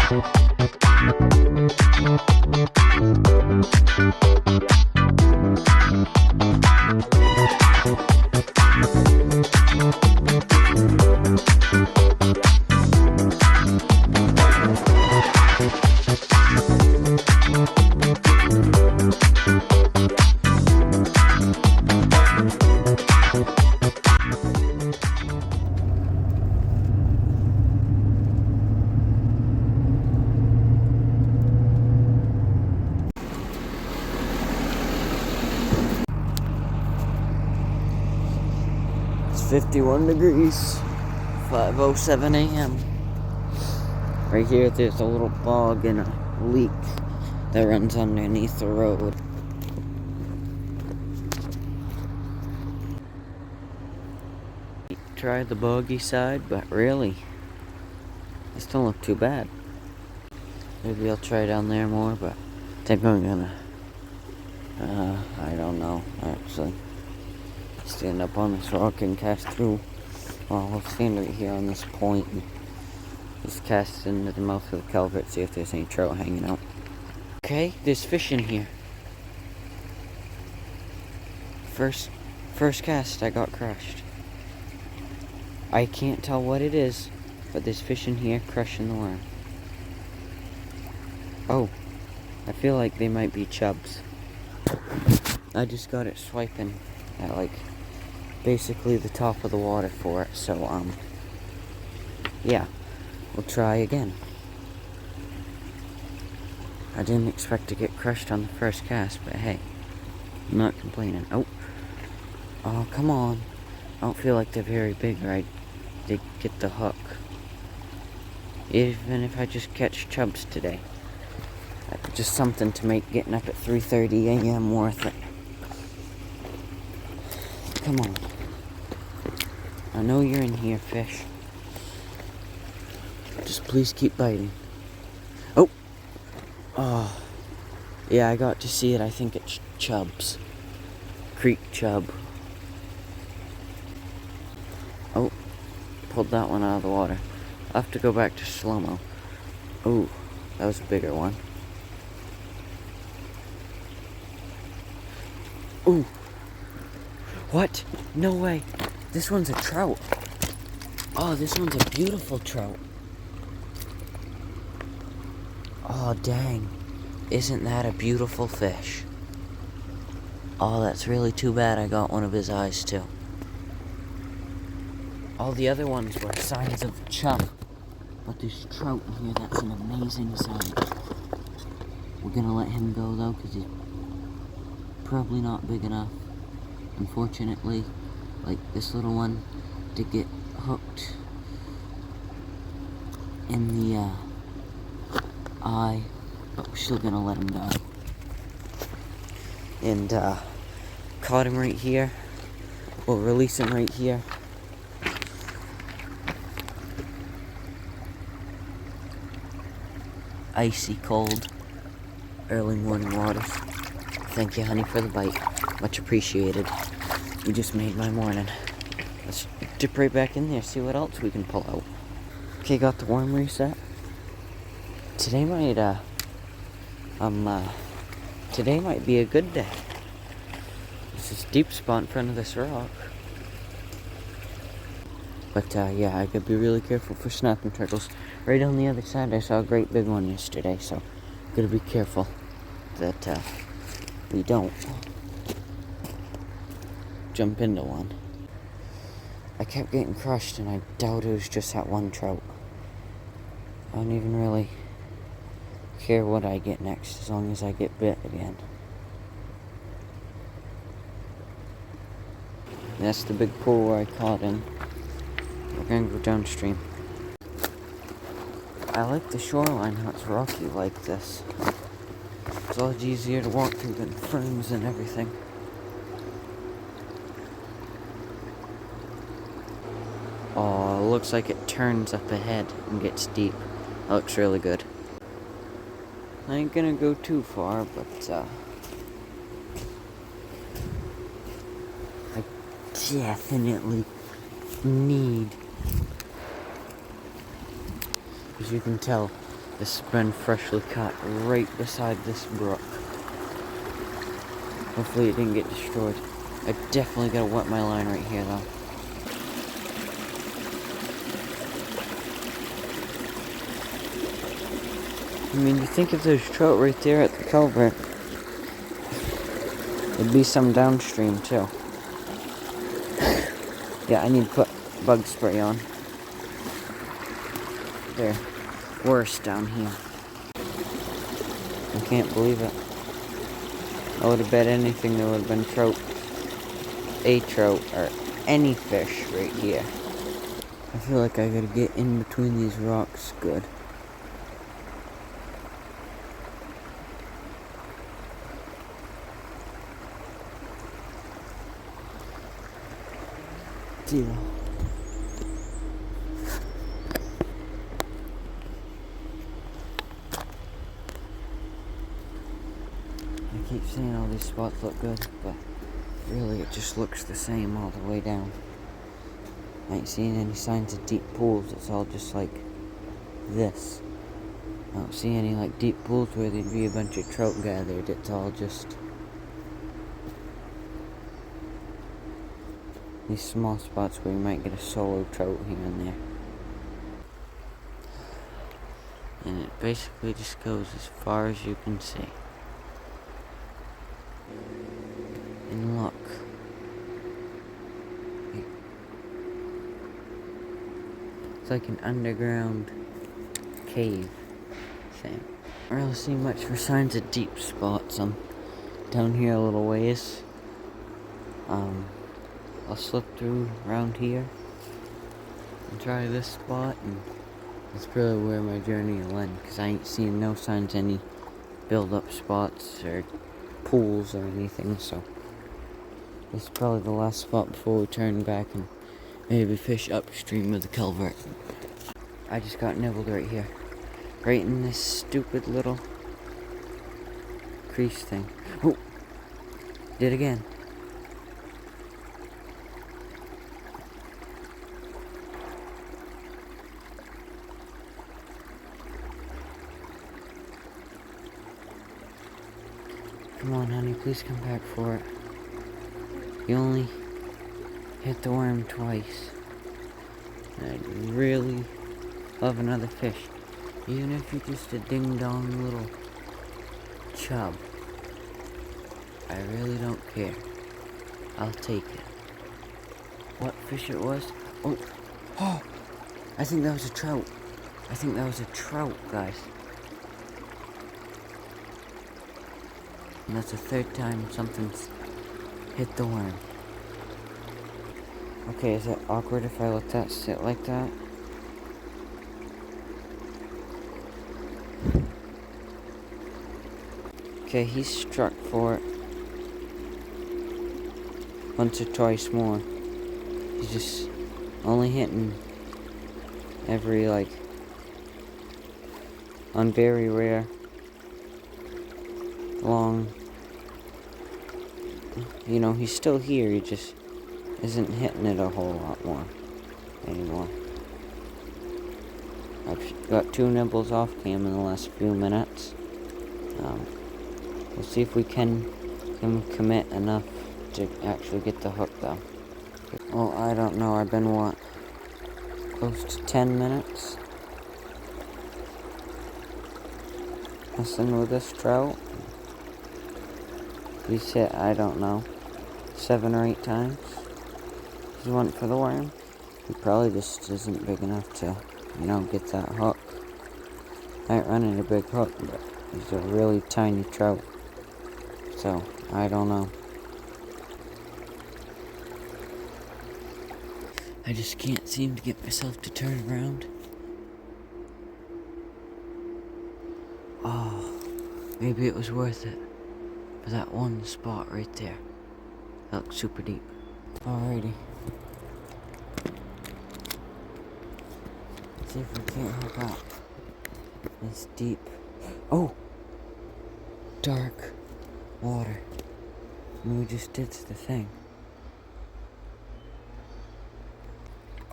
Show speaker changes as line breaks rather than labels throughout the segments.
It's 51 degrees, 5:07 a.m. Right here there's a little bog and a leak that runs underneath the road. Tried the boggy side, but really, it still look too bad. Maybe I'll try down there more, but I think I'm gonna, I don't know, actually. Stand up on this rock and cast through. Well, we'll stand right here on this point and just cast into the mouth of the culvert, see if there's any trout hanging out. Okay, there's fish in here. First cast, I got crushed. I can't tell what it is, but there's fish in here crushing the worm. Oh, I feel like they might be chubs. I just got it swiping at like basically the top of the water for it, so yeah, we'll try again. I didn't expect to get crushed on the first cast, but hey, I'm not complaining. Oh, come on. I don't feel like they're very big, right? They get the hook. Even if I just catch chubs today. Just something to make getting up at 3:30 a.m. worth it. Come on. I know you're in here, fish. Just please keep biting. Oh. Yeah, I got to see it. I think it's chubs. Creek chub. Oh. Pulled that one out of the water. I'll have to go back to slow-mo. Oh, that was a bigger one. Ooh. What? No way. This one's a trout. Oh, this one's a beautiful trout. Oh, dang. Isn't that a beautiful fish? Oh, that's really too bad I got one of his eyes, too. All the other ones were signs of chub. But there's trout in here. That's an amazing sign. We're gonna let him go, though, because he's probably not big enough. Unfortunately, like this little one did get hooked in the eye, but we're still gonna let him go. And caught him right here. We'll release him right here. Icy cold, early morning waters. Thank you, honey, for the bite. Much appreciated. You just made my morning. Let's dip right back in there, see what else we can pull out. Okay, got the worm reset. Today might be a good day. This is deep spot in front of this rock. But yeah, I could be really careful for snapping turtles. Right on the other side, I saw a great big one yesterday, so gotta be careful that we don't jump into one. I kept getting crushed, and I doubt it was just that one trout. I don't even really care what I get next, as long as I get bit again. That's the big pool where I caught him. We're gonna go downstream. I like the shoreline, how it's rocky like this. It's a lot easier to walk through than ferns and everything. Oh, it looks like it turns up ahead and gets deep. That looks really good. I ain't gonna go too far, but I definitely need, as you can tell, This has been freshly caught right beside this brook. Hopefully it didn't get destroyed. I definitely gotta wet my line right here though. I mean, you think if there's trout right there at the culvert, there'd be some downstream too. Yeah, I need to put bug spray on. They're worse down here. I can't believe it. I would have bet anything there would have been trout, a trout, or any fish right here. I feel like I gotta get in between these rocks good. Deal. I keep saying all these spots look good, but really it just looks the same all the way down. I ain't seen any signs of deep pools. It's all just like this. I don't see any like deep pools where there'd be a bunch of trout gathered. It's all just these small spots where you might get a solo trout here and there. And it basically just goes as far as you can see. And look. It's like an underground cave thing. I don't really see much for signs of deep spots. I'm down here a little ways. I'll slip through around here and try this spot, and that's really where my journey will end, because I ain't seen no signs of any build-up spots or pools or anything, so this is probably the last spot before we turn back and maybe fish upstream of the culvert. I just got nibbled right here. Right in this stupid little crease thing. Oh! Did again. Come on, honey, please come back for it. You only hit the worm twice. I'd really love another fish. Even if you're just a ding-dong little chub. I really don't care. I'll take it. What fish it was? Oh! Oh! I think that was a trout. I think that was a trout, guys. And that's the third time something's hit the worm. Okay, is it awkward if I let that sit like that? Okay, he's struck for it. Once or twice more. He's just only hitting every, like, on very rare, long, you know, he's still here, he just isn't hitting it a whole lot more anymore. I've got 2 nibbles off cam in the last few minutes. We'll see if we can commit enough to actually get the hook though. Well, I don't know, I've been what? Close to 10 minutes? Messing with this trout. He's hit, I don't know, 7 or 8 times. He's went for the worm. He probably just isn't big enough to, you know, get that hook. Might run in a big hook, but he's a really tiny trout. So, I don't know. I just can't seem to get myself to turn around. Oh, maybe it was worth it for that one spot right there. That looks super deep. Alrighty. Let's see if we can't hook up. It's deep. Oh! Dark water. And we just did the thing.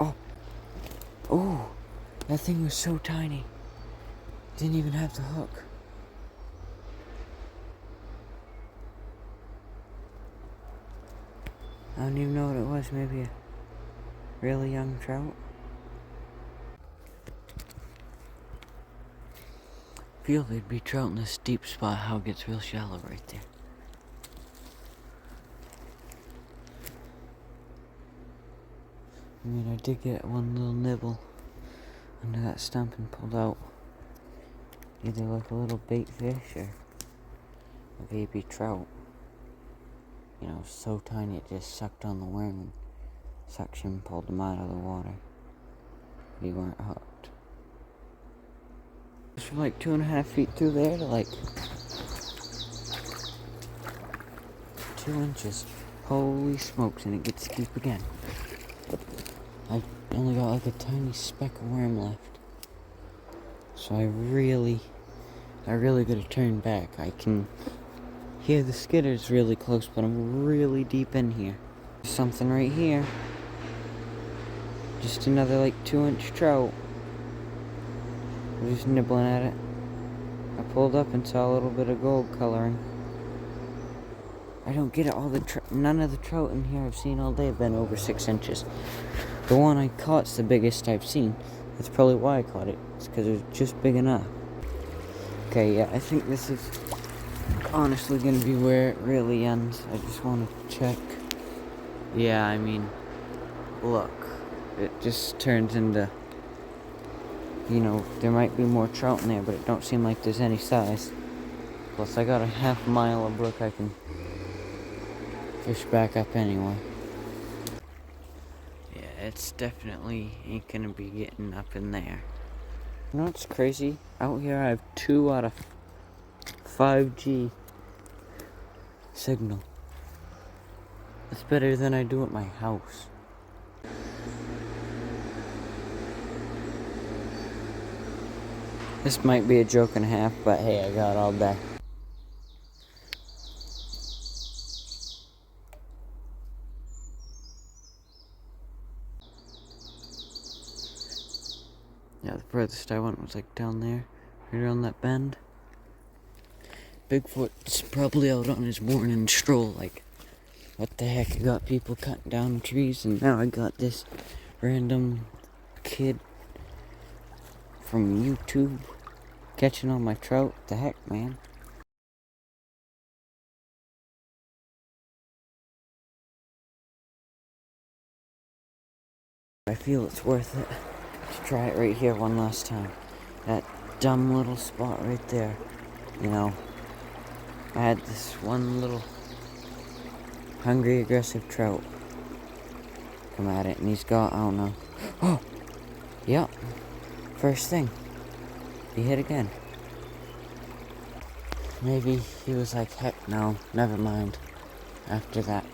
Oh! Oh! That thing was so tiny. Didn't even have the hook. I don't even know what it was. Maybe a really young trout. Feel they'd be trout in this deep spot. How it gets real shallow right there. I mean, I did get one little nibble under that stump and pulled out either like a little bait fish or a baby trout. You know, so tiny it just sucked on the worm and suction pulled them out of the water. They weren't hooked. It's from like 2.5 feet through there to like 2 inches. Holy smokes, and it gets deep again. I only got like a tiny speck of worm left. So I really gotta turn back. I can hear the skidders really close, but I'm really deep in here. There's something right here. Just another like 2-inch trout. I'm just nibbling at it. I pulled up and saw a little bit of gold coloring. I don't get it. None of the trout in here I've seen all day have been over 6 inches. The one I caught's the biggest I've seen. That's probably why I caught it. It's because it was just big enough. Okay, yeah, I think this is honestly gonna be where it really ends. I just want to check. Yeah, I mean, look. It just turns into, you know, there might be more trout in there, but it don't seem like there's any size. Plus, I got a half mile of brook I can fish back up anyway. Yeah, it's definitely ain't gonna be getting up in there. You know what's crazy? Out here I have 2 out of 5G signal. That's better than I do at my house. This might be a joke and a half, but hey, I got all day. Yeah, the furthest I went was like down there, right around that bend. Bigfoot's probably out on his morning stroll, like, what the heck, I got people cutting down trees, and now I got this random kid from YouTube catching all my trout. What the heck, man? I feel it's worth it to try it right here one last time. That dumb little spot right there. You know, I had this one little hungry, aggressive trout come at it, and he's got, I don't know. Oh! Yep. First thing. He hit again. Maybe he was like, heck no, never mind. After that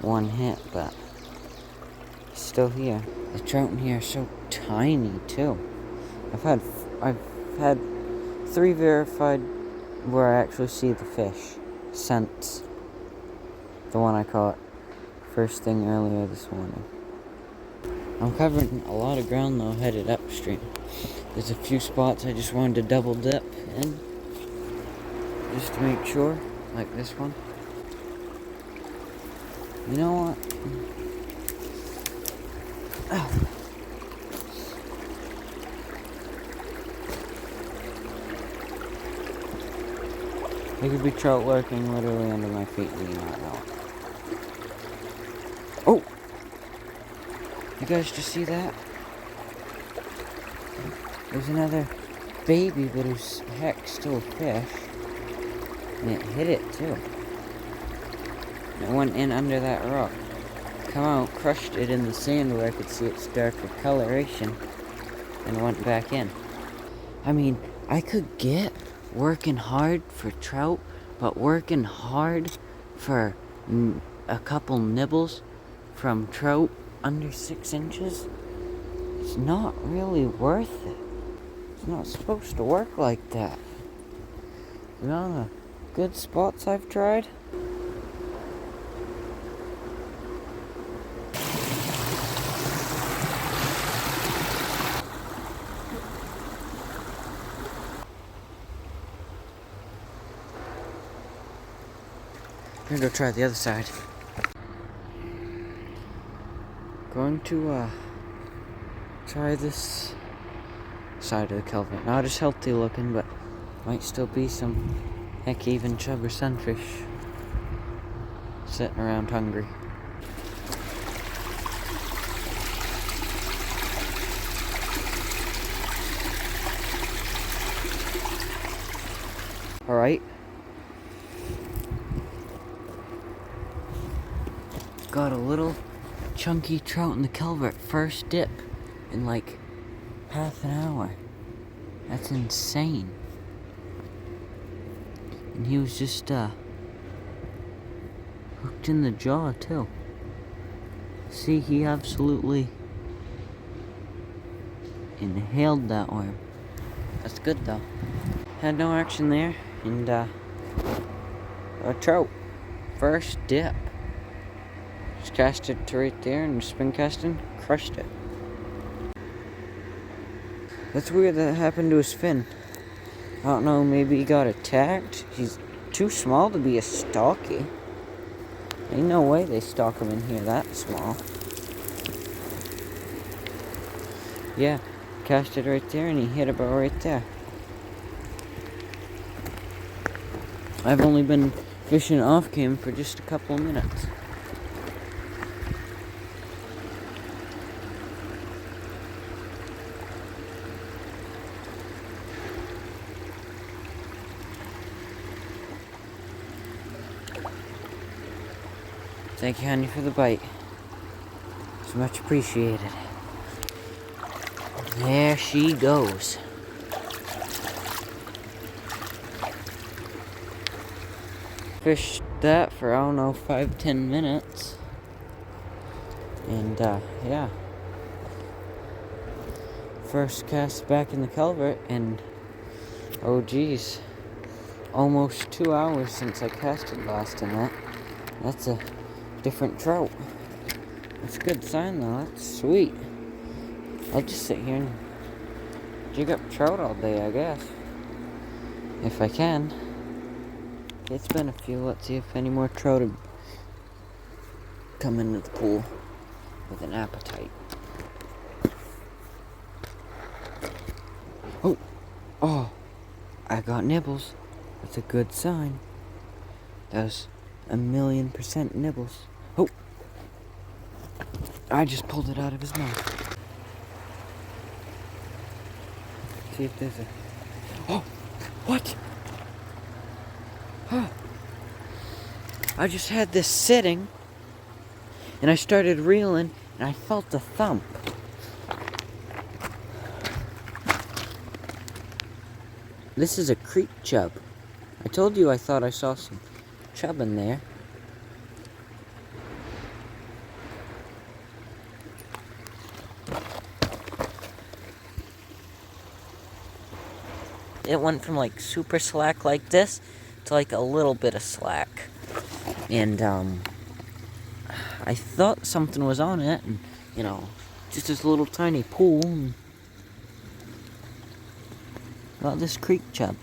one hit, but he's still here. The trout in here are so tiny too. I've had 3 verified where I actually see the fish since the one I caught first thing earlier this morning. I'm covering a lot of ground though, headed upstream. There's a few spots I just wanted to double dip in, just to make sure, like this one. You know what? Oh. There could be trout lurking literally under my feet, do you not know? Oh! You guys just see that? There's another baby, but it's heck still a fish. And it hit it too. And it went in under that rock. Come out, crushed it in the sand where I could see its darker coloration, and went back in. I mean, I could get working hard for trout, but working hard for a couple nibbles from trout under 6 inches, it's not really worth it. It's not supposed to work like that. You know the good spots I've tried? gonna go try the other side. Going to try this side of the culvert. Not as healthy looking, but might still be some heck even chub or sunfish sitting around hungry. Alright. Got a little chunky trout in the culvert. First dip in like half an hour. That's insane. And he was just hooked in the jaw too. See, he absolutely inhaled that worm. That's good though. Had no action there, and a trout. First dip. Just cast it to right there and spin casting, crushed it. That's weird that happened to his fin. I don't know, maybe he got attacked. He's too small to be a stocky. Ain't no way they stock him in here that small. Yeah, cast it right there and he hit about right there. I've only been fishing off cam for just a couple of minutes. Thank you, honey, for the bite. It's much appreciated. There she goes. Fished that for, I don't know, 5-10 minutes. And, yeah. First cast back in the culvert, and, oh geez, almost 2 hours since I casted last in that. That's a different trout. That's a good sign though. That's sweet. I'll just sit here and jig up trout all day, I guess, if I can. It's been a few. Let's see if any more trout have come into the pool with an appetite. Oh, I got nibbles. That's a good sign. That was 1,000,000% nibbles. Oh, I just pulled it out of his mouth. See if there's a... Oh, what? Huh. I just had this sitting, and I started reeling, and I felt a thump. This is a creek chub. I told you I thought I saw some chub in there. It went from like super slack like this to like a little bit of slack. And I thought something was on it, and you know, just this little tiny pool, and got this creek chub.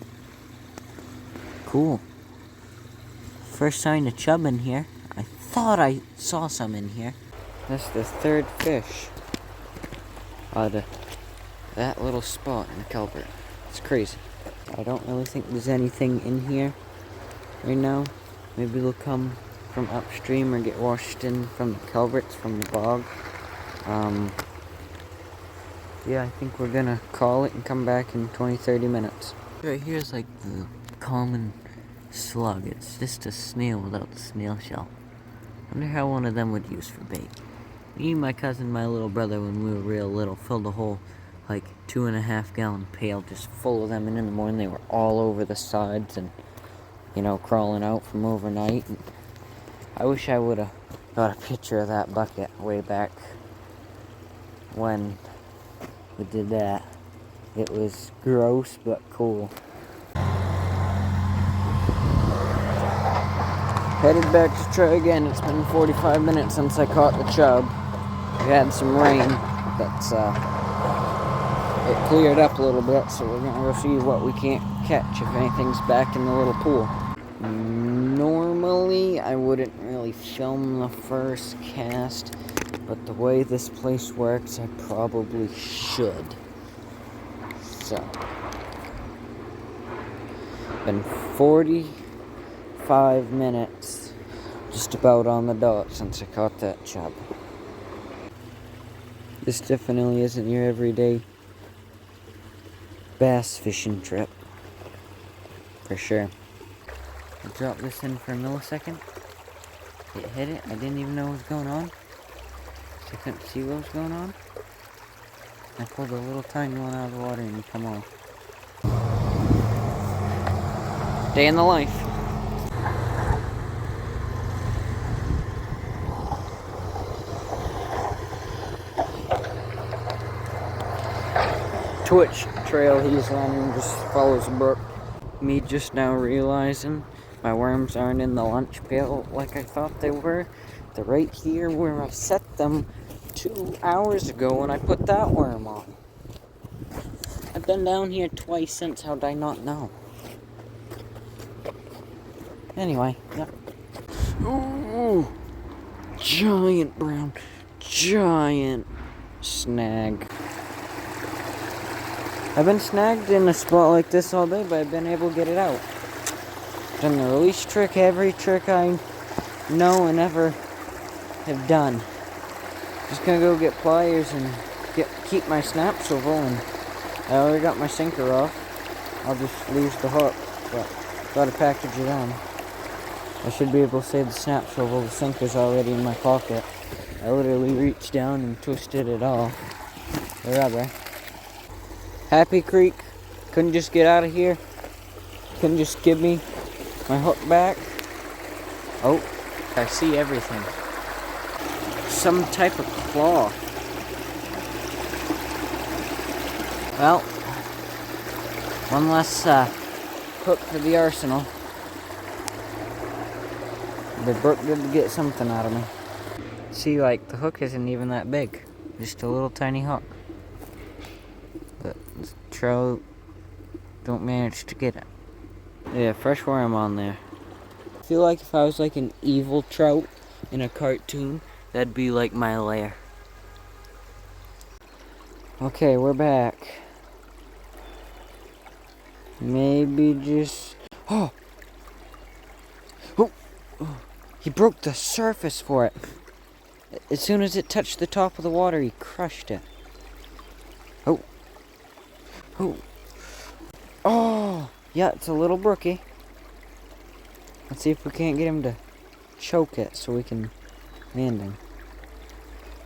Cool. First sign of chub in here. I thought I saw some in here. That's the third fish out of that little spot in the culvert. It's crazy. I don't really think there's anything in here right now. Maybe they'll come from upstream or get washed in from the culverts, from the bog. Yeah, I think we're gonna call it and come back in 20-30 minutes. Right here's like the common slug. It's just a snail without the snail shell. Wonder how one of them would use for bait. Me, my cousin, my little brother, when we were real little, filled a whole like 2.5 gallon pail just full of them, and in the morning they were all over the sides and, you know, crawling out from overnight. And I wish I would have got a picture of that bucket way back when we did that. It was gross but cool. Headed back to try again. It's been 45 minutes since I caught the chub. We had some rain, but it cleared up a little bit, so we're gonna go see what we can't catch, if anything's back in the little pool. Normally, I wouldn't really film the first cast, but the way this place works, I probably should. So, been 45 minutes, just about on the dot since I caught that chub. This definitely isn't your everyday bass fishing trip, for sure. I dropped this in for a millisecond. It hit it. I didn't even know what was going on. I couldn't see what was going on. I pulled a little tiny one out of the water and he come off. Day in the life. Twitch trail he's running just follows Brook. Me just now realizing my worms aren't in the lunch pail like I thought they were. They're right here where I set them 2 hours ago when I put that worm on. I've been down here twice since, how'd I not know? Anyway, yep. Ooh, giant brown, giant snag. I've been snagged in a spot like this all day, but I've been able to get it out. Done the release trick, every trick I know and ever have done. Just gonna go get pliers and keep my snap swivel, and I already got my sinker off. I'll just lose the hook, but gotta package it on. I should be able to save the snap swivel. The sinker's already in my pocket. I literally reached down and twisted it all. The rubber. Happy Creek, couldn't just get out of here. Couldn't just give me my hook back. Oh, I see everything. Some type of claw. Well, one less hook for the arsenal. But Brook did get something out of me. See, like, the hook isn't even that big. Just a little tiny hook. But the trout don't manage to get it. Yeah, fresh worm on there. I feel like if I was like an evil trout in a cartoon, that'd be like my lair. Okay, we're back. Maybe just... Oh! Oh! He broke the surface for it. As soon as it touched the top of the water, he crushed it. Oh! Oh! Oh! Yeah, it's a little brookie. Let's see if we can't get him to choke it so we can land him.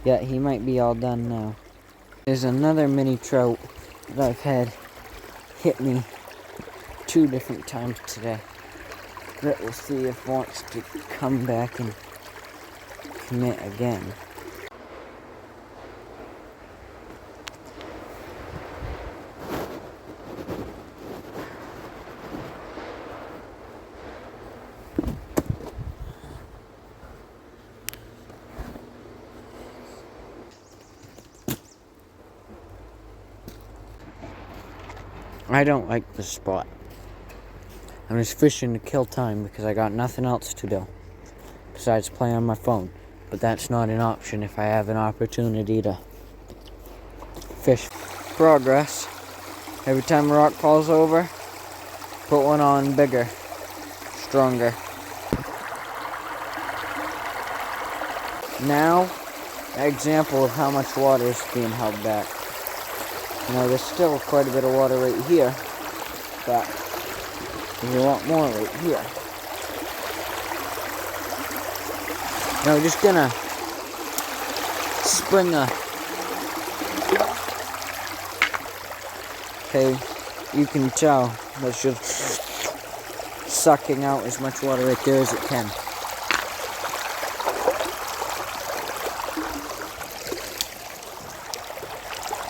Yeah, he might be all done now. There's another mini trout that I've had hit me 2 different times today. But we'll see if it wants to come back and commit again. I don't like this spot. I'm just fishing to kill time because I got nothing else to do besides play on my phone. But that's not an option if I have an opportunity to fish. Progress. Every time a rock falls over, put one on bigger, stronger. Now, an example of how much water is being held back. You know, there's still quite a bit of water right here, but there's a lot more right here. Now we're just gonna spring a... Okay, you can tell that's just sucking out as much water right there as it can.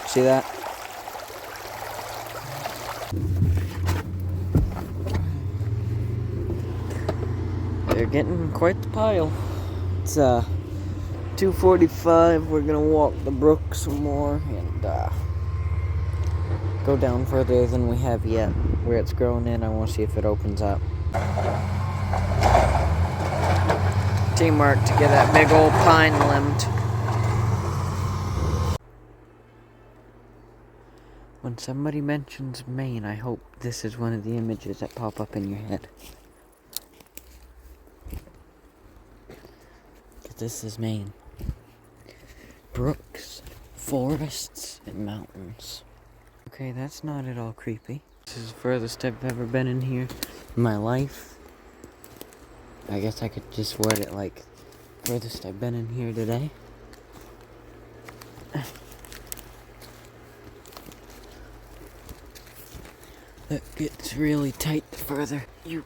See that? They're getting quite the pile. It's 2:45. We're gonna walk the brook some more and go down further than we have yet. Where it's grown in, I want to see if it opens up. Teamwork to get that big old pine limbed. When somebody mentions Maine, I hope this is one of the images that pop up in your head. Because this is Maine. Brooks, forests, and mountains. Okay, that's not at all creepy. This is the furthest I've ever been in here in my life. I guess I could just word it like, furthest I've been in here today. It gets really tight the further you